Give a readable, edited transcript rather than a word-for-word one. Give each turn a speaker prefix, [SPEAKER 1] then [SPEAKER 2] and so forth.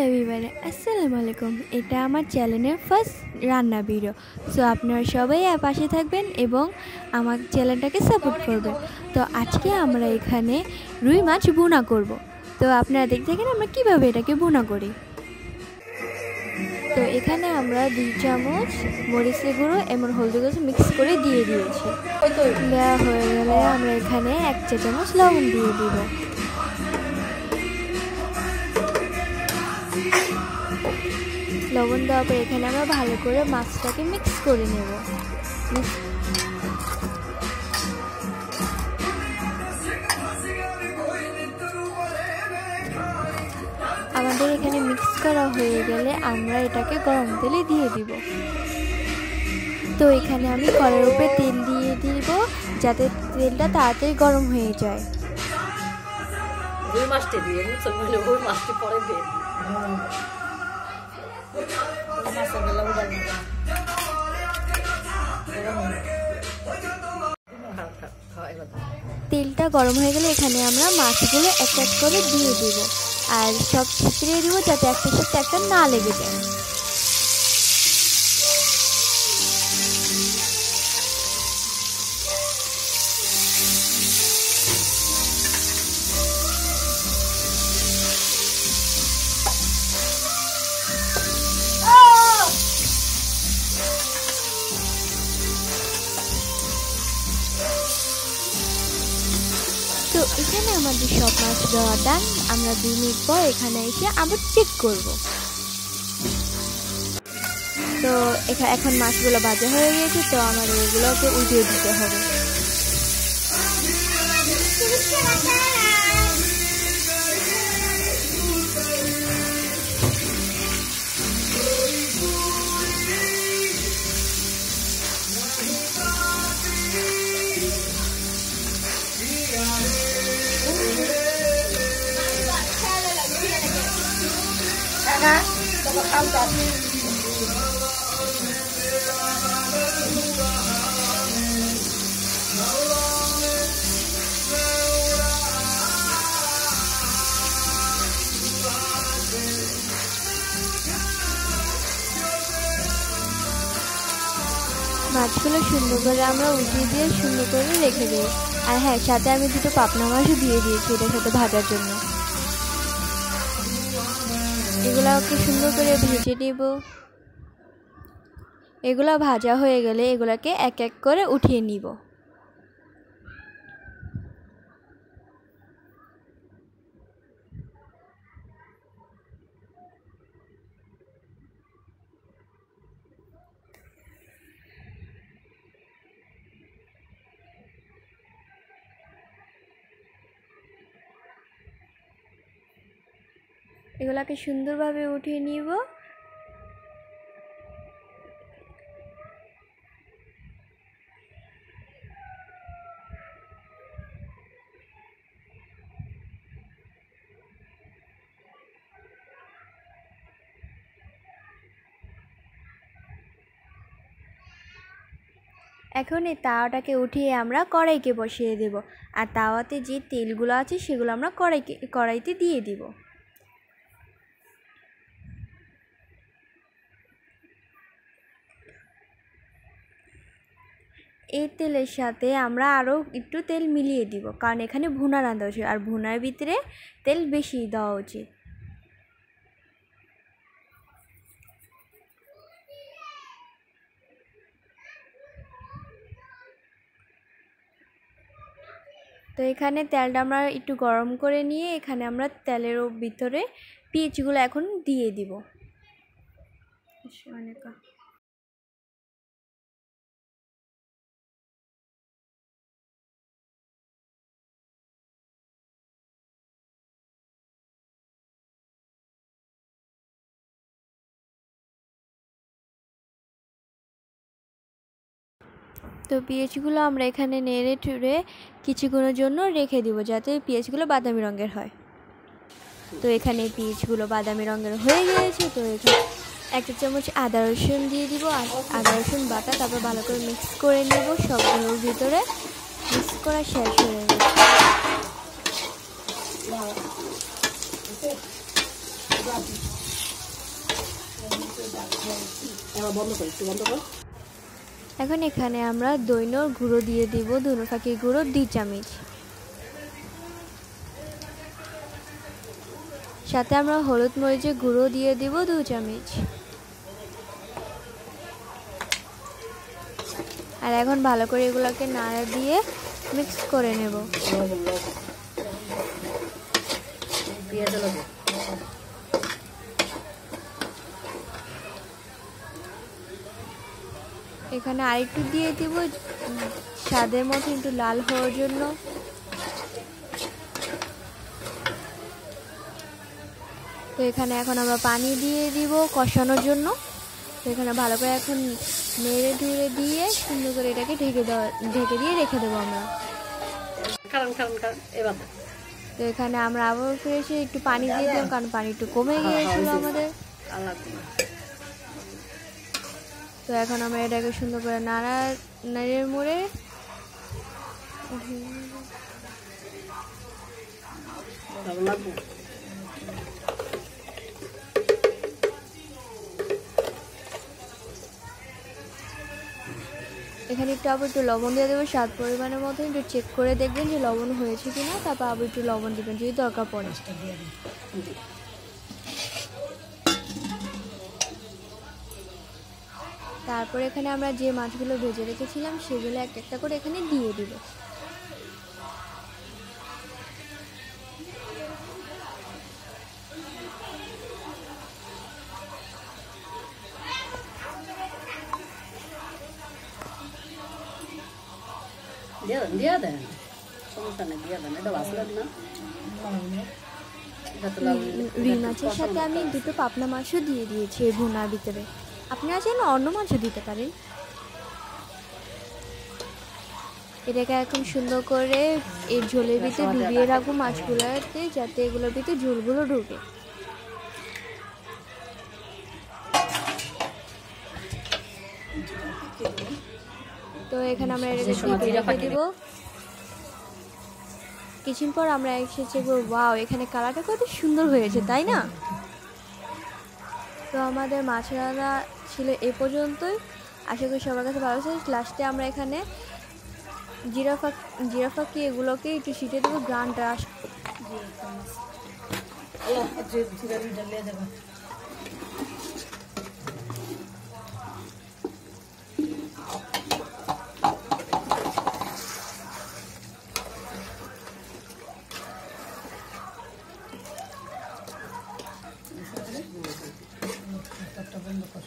[SPEAKER 1] Everyone, আসসালামু আলাইকুম। এটা আমার চ্যানেলের ফার্স্ট রান্না ভিডিও। সো আপনারা সবাই পাশে থাকবেন এবং আমার চ্যানেলটাকে সাপোর্ট করবেন। তো আজকে আমরা এখানে রুই মাছ ভুনা করব। তো আপনারা দেখতে থাকেন আমরা কীভাবে এটাকে ভুনা করি। তো এখানে আমরা 2 চামচ মরিচের গুঁড়ো এবং হলদি গুঁড়ো মিক্স করে দিয়ে দিয়েছি। দেওয়া হয়ে গেলে আমরা এখানে 1 চা চামচ লবণ দিয়ে দিব। লবণ দেওয়ার পর এখানে আমরা ভালো করে মাছটাকে মিক্স করে নেব। আমাদের এখানে মিক্স করা হয়ে গেলে আমরা এটাকে গরম তেলে দিয়ে দিব। তো এখানে আমি কড়াইয়ের উপরে তেল দিয়ে দিব যাতে তেলটা তাড়াতাড়ি গরম হয়ে যায়। তেলটা গরম হয়ে গেলে এখানে আমরা মাছগুলো এক এক করে দিয়ে দেব আর সব ছিটিয়ে দেবো যাতে একটার সাথে একটা না লেগে যায়। তো এখানে আমাদের সব মাছ দেওয়া ডান। আমরা 2 মিনিট পর এখানে এসে আবার চেক করব। তো এখন মাছগুলো ভাজা হয়ে গেছে, তো আমাদের এগুলোকে উল্টিয়ে দিতে হবে। মাছগুলো সুন্দর করে আমরা উল্টিয়ে দিয়ে সুন্দর করে রেখে দিই। আর হ্যাঁ, সাথে আমি 2টো পাবনা মাছও দিয়ে দিয়েছি এটার সাথে ভাজার জন্য। এগুলোকে সুন্দর করে ভেজে নেব। এগুলো ভাজা হয়ে গেলে এগুলোকে এক এক করে উঠিয়ে নিব। এগুলাকে সুন্দরভাবে উঠিয়ে নিব। এখন এই তাওয়াটাকে উঠিয়ে আমরা কড়াইকে বসিয়ে দেব আর তাওয়াতে যে তেলগুলো আছে সেগুলো আমরা কড়াইতে দিয়ে দিব। এই তেলের সাথে আমরা আরও একটু তেল মিলিয়ে দিব, কারণ এখানে ভুনা রান্না হচ্ছে আর ভুনার ভিতরে তেল বেশি দেওয়া উচিত। তো এখানে তেলটা আমরা একটু গরম করে নিয়ে এখানে আমরা তেলের ভিতরে পেঁয়াজগুলো এখন দিয়ে দিব। তো পেঁয়াজগুলো আমরা এখানে নেড়ে ঠুড়ে কিছুক্ষণের জন্য রেখে দিব যাতে পেঁয়াজগুলো বাদামি রঙের হয়। তো এখানে পেঁয়াজগুলো বাদামি রঙের হয়ে গিয়েছে। তো এখানে 1 চা চামচ আদা রসুন দিয়ে দিব, আদা রসুন বাটা। তারপর ভালো করে মিক্স করে নেব। সবগুলোর ভিতরে মিক্স করা শেষ হয়ে গেছে।
[SPEAKER 2] বন্ধ কর, একটু বন্ধ কর।
[SPEAKER 1] এখন এখানে আমরা দইনোর গুঁড়ো দিয়ে দিব, দইনোর ফাঁকির গুঁড়ো 2 চামচ। সাথে আমরা হলুদ মরিচের গুঁড়ো দিয়ে দিব 2 চামচ। আর এখন ভালো করে এগুলোকে নাড়া দিয়ে মিক্স করে নেব। এখানে আরেকটু দিয়ে দিব স্বাদের মতো একটু লাল হওয়ার জন্য। তো এখানে এখন আমরা পানি দিয়ে দিব কষানোর জন্য। তো এখানে ভালো করে এখন নেড়ে ঢুড়ে দিয়ে সুন্দর করে এটাকে ঢেকে দিয়ে রেখে দেবো আমরা। তো এখানে আমরা আবার ফিরে এসে একটু পানি দিয়ে দিলাম, কারণ পানি একটু কমে গিয়েছিল আমাদের। তো এখন আমরা এটাকে সুন্দর করে নাড়িয়ে মুড়ে এখানে একটু লবণ দিয়ে দেবো স্বাদ পরিমাণের মতো। একটু চেক করে দেখবেন যে লবণ হয়েছে কিনা, তারপর আবার একটু লবণ দেবেন যদি দরকার পড়ে। তারপর এখানে আমরা যে মাছগুলো ভেজে রেখেছিলাম সেগুলো একটা একটা করে এখানে দিয়ে দিব।
[SPEAKER 2] দিয়ে দেন, সমস্যা নেই, দিয়ে দেন। এটা বাসলেন না,
[SPEAKER 1] রুই মাছের সাথে আমি 2টো পাবনা মাছও দিয়ে দিয়েছি এই ভুনার ভিতরে। আপনারা চাইলে অন্য মাছও দিতে পারেন। এটাকে এখন সুন্দর করে এর ঝোলের ভিতরে ডুবিয়ে রাখবো মাছগুলোতে, যাতে এগুলোর ভিতরে ঝোলগুলো ঢুকে। তো এখানে আমরা এটাকে রেখে দিব। কিছুক্ষণ পর আমরা এসেছি, ওয়াও এখানে কালারটা কত সুন্দর হয়েছে, তাই না? তো আমাদের মাছ রান্না ছিল এ পর্যন্তই। আশা করি সবার কাছে ভালো লাগছে। লাস্টে আমরা এখানে জিরা ফাঁকি এগুলোকে একটু ছিটে দেবো, গ্রানটা
[SPEAKER 2] বন্ধ কর।